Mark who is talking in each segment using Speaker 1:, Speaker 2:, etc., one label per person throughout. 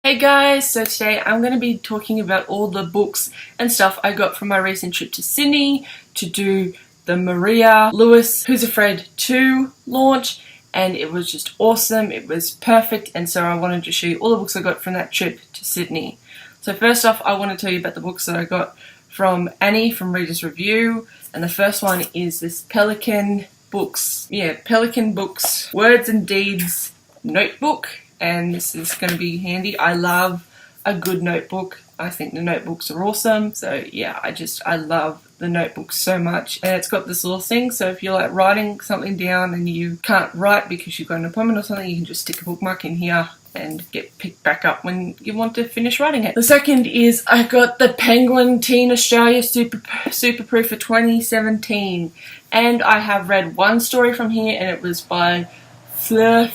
Speaker 1: Hey guys, so today I'm going to be talking about all the books and stuff I got from my recent trip to Sydney to do the Maria Lewis Who's Afraid 2 launch, and it was just awesome. It was perfect, and so I wanted to show you all the books I got from that trip to Sydney. So first off, I want to tell you about the books that I got from Annie from Reader's Review, and the first one is this Pelican Books Words and Deeds notebook. And this is going to be handy. I love a good notebook. I think the notebooks are awesome. So yeah, I love the notebook so much. And it's got this little thing, so if you're like writing something down and you can't write because you've got an appointment or something, you can just stick a bookmark in here and get picked back up when you want to finish writing it. The second is I got the Penguin Teen Australia Super Proof for 2017. And I have read one story from here, and it was by Fleur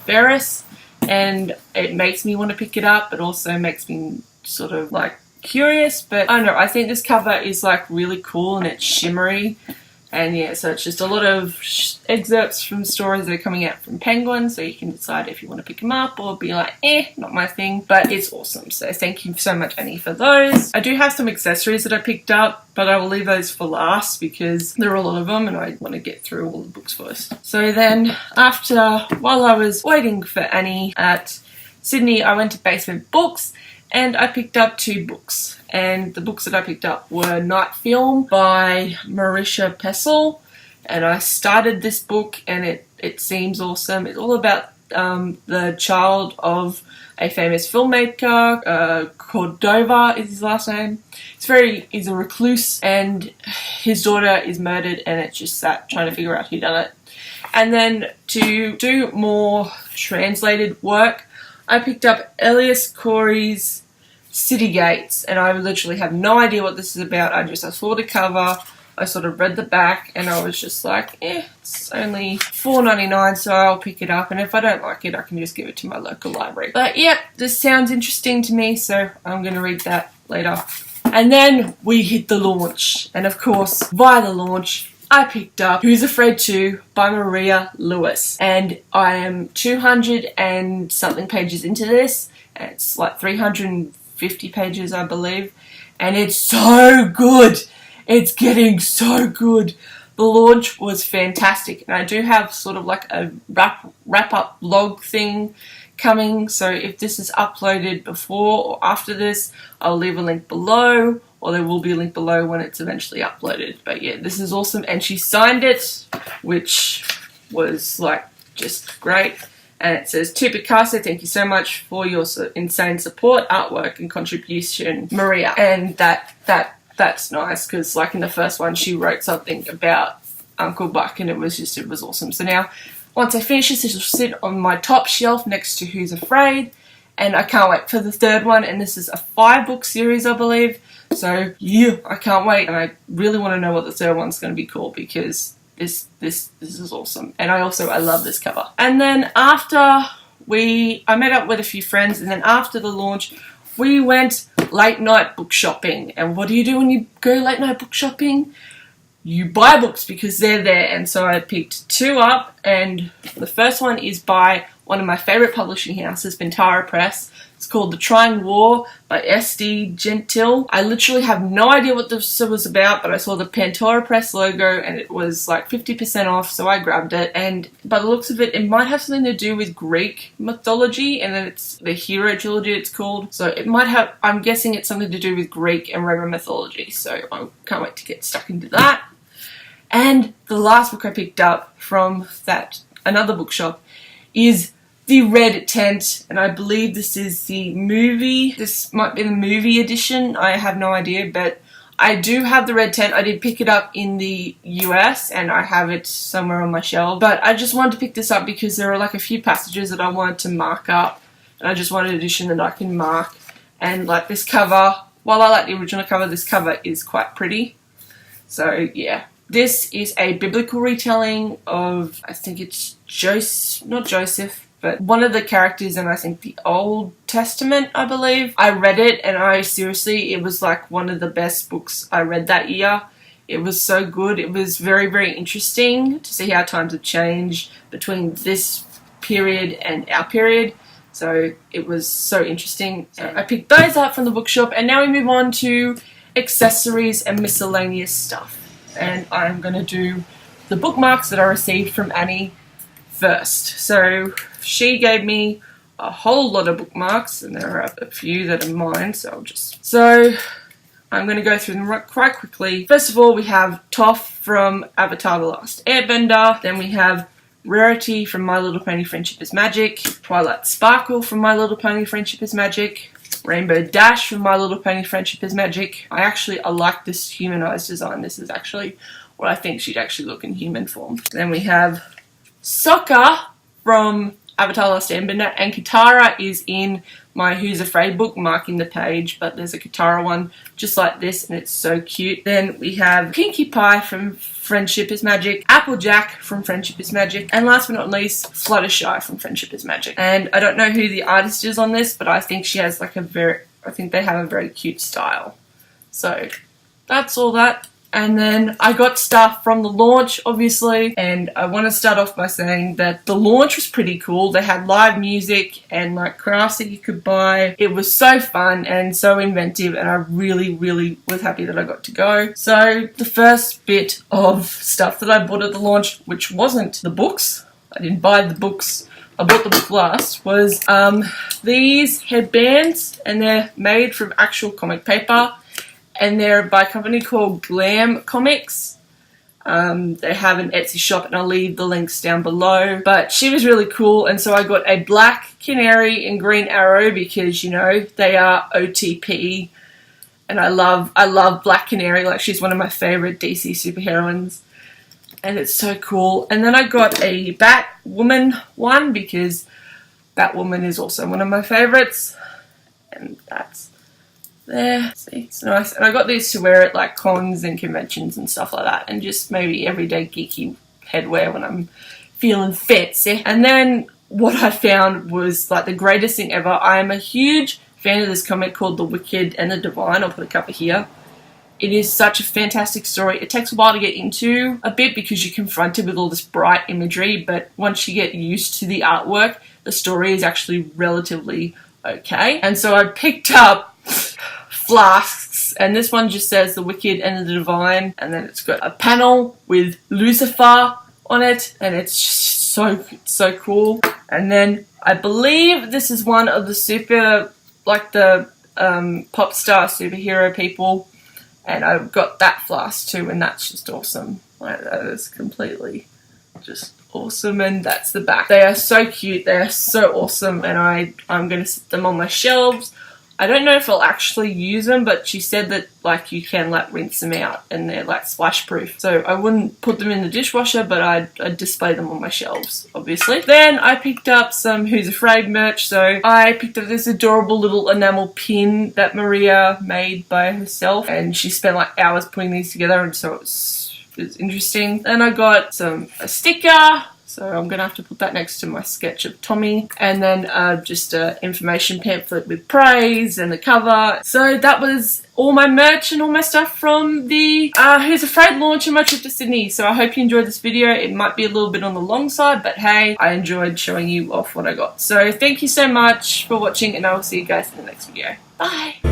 Speaker 1: Ferris. And it makes me want to pick it up, but also makes me sort of like curious. But I don't know, I think this cover is like really cool and it's shimmery. And yeah, so it's just a lot of excerpts from stories that are coming out from Penguin, so you can decide if you want to pick them up or be like, not my thing. But it's awesome, so thank you so much, Annie, for those. I do have some accessories that I picked up, but I will leave those for last because there are a lot of them and I want to get through all the books first. So then, while I was waiting for Annie at Sydney, I went to Basement Books and I picked up 2 books. And the books that I picked up were Night Film by Marisha Pessl. And I started this book and it seems awesome. It's all about the child of a famous filmmaker, Cordova is his last name. He's a recluse and his daughter is murdered, and it's just that, trying to figure out who done it. And then to do more translated work, I picked up Elias Corey's City Gates, and I literally have no idea what this is about. I saw the cover, I sort of read the back, and I was just like, it's only $4.99, so I'll pick it up, and if I don't like it, I can just give it to my local library. But yep, this sounds interesting to me, so I'm going to read that later. And then we hit the launch, and of course, via the launch, I picked up Who's Afraid 2 by Maria Lewis, and I am 200 and something pages into this, and it's like 350 pages, I believe, and it's so good. It's getting so good. The launch was fantastic, and I do have sort of like a wrap-up vlog thing coming, so if this is uploaded before or after this, I'll leave a link below, or there will be a link below when it's eventually uploaded. But yeah, this is awesome, and she signed it, which was like just great. And it says, "To Picasso, thank you so much for your insane support, artwork, and contribution, Maria." And that's nice, because like in the first one, she wrote something about Uncle Buck, and it was awesome. So now, once I finish this will sit on my top shelf next to Who's Afraid, and I can't wait for the third one. And this is a 5-book series, I believe. So yeah, I can't wait, and I really want to know what the third one's going to be called, because this is awesome. And I love this cover. And then after I met up with a few friends, and then after the launch, we went late night book shopping. And what do you do when you go late night book shopping? You buy books because they're there. And so I picked 2 up, and the first one is by one of my favourite publishing houses, Bintara Press. It's called The Trying War by Esty Gentile. I literally have no idea what this was about, but I saw the Bintara Press logo and it was like 50% off, so I grabbed it. And by the looks of it, it might have something to do with Greek mythology, and then it's the Hero Trilogy it's called. So it might have, I'm guessing it's something to do with Greek and Roman mythology, so I can't wait to get stuck into that. And the last book I picked up from another bookshop is The Red Tent, and I believe this is the movie. This might be the movie edition. I have no idea, but I do have The Red Tent. I did pick it up in the US, and I have it somewhere on my shelf. But I just wanted to pick this up because there are like a few passages that I wanted to mark up, and I just wanted an edition that I can mark. And like this cover, while I like the original cover, this cover is quite pretty. So yeah. This is a biblical retelling of, I think it's not Joseph, but one of the characters in, I think, the Old Testament, I believe. I read it, and it was like one of the best books I read that year. It was so good. It was very, very interesting to see how times have changed between this period and our period. So it was so interesting. So I picked those up from the bookshop, and now we move on to accessories and miscellaneous stuff. And I'm going to do the bookmarks that I received from Annie first. So she gave me a whole lot of bookmarks, and there are a few that are mine, so I'm going to go through them quite quickly. First of all, we have Toph from Avatar The Last Airbender. Then we have Rarity from My Little Pony Friendship is Magic. Twilight Sparkle from My Little Pony Friendship is Magic. Rainbow Dash from My Little Pony Friendship is Magic. I like this humanized design. This is actually what I think she'd actually look in human form. Then we have Sokka from Avatar The Last Airbender, and Katara is in my Who's Afraid book, marking the page, but there's a Katara one just like this, and it's so cute. Then we have Pinkie Pie from Friendship is Magic, Applejack from Friendship is Magic, and last but not least, Fluttershy from Friendship is Magic. And I don't know who the artist is on this, but I think she has like I think they have a very cute style. So that's all that. And then I got stuff from the launch, obviously, and I want to start off by saying that the launch was pretty cool. They had live music and like crafts that you could buy. It was so fun and so inventive, and I really, really was happy that I got to go. So the first bit of stuff that I bought at the launch, which wasn't the books, I didn't buy the books, I bought the book last, was these headbands, and they're made from actual comic paper. And they're by a company called Glam Comix. They have an Etsy shop, and I'll leave the links down below. But she was really cool, and so I got a black canary and green arrow because, you know, they are OTP. And I love Black Canary. Like, she's one of my favorite DC superheroines. And it's so cool. And then I got a Batwoman one because Batwoman is also one of my favorites. And that's there. See, it's nice. And I got these to wear at like cons and conventions and stuff like that, and just maybe everyday geeky headwear when I'm feeling fancy. And then what I found was like the greatest thing ever. I am a huge fan of this comic called The Wicked and the Divine. I'll put a cover here. It is such a fantastic story. It takes a while to get into a bit because you're confronted with all this bright imagery, but once you get used to the artwork, the story is actually relatively okay. And so I picked up flasks, and this one just says The Wicked and the Divine, and then it's got a panel with Lucifer on it, and it's just so cool. And then I believe this is one of the pop star superhero people, and I got that flask too, and that's just awesome. Like, that is completely just awesome. And that's the back. They are so cute, they are so awesome, and I'm going to sit them on my shelves. I don't know if I'll actually use them, but she said that like you can like rinse them out and they're like splash proof. So I wouldn't put them in the dishwasher, but I'd display them on my shelves, obviously. Then I picked up some Who's Afraid merch. So I picked up this adorable little enamel pin that Maria made by herself, and she spent like hours putting these together, and so it was interesting. Then I got a sticker. So I'm going to have to put that next to my sketch of Tommy. And then just an information pamphlet with praise and the cover. So that was all my merch and all my stuff from the Who's Afraid launch and my trip to Sydney. So I hope you enjoyed this video. It might be a little bit on the long side, but hey, I enjoyed showing you off what I got. So thank you so much for watching, and I will see you guys in the next video. Bye!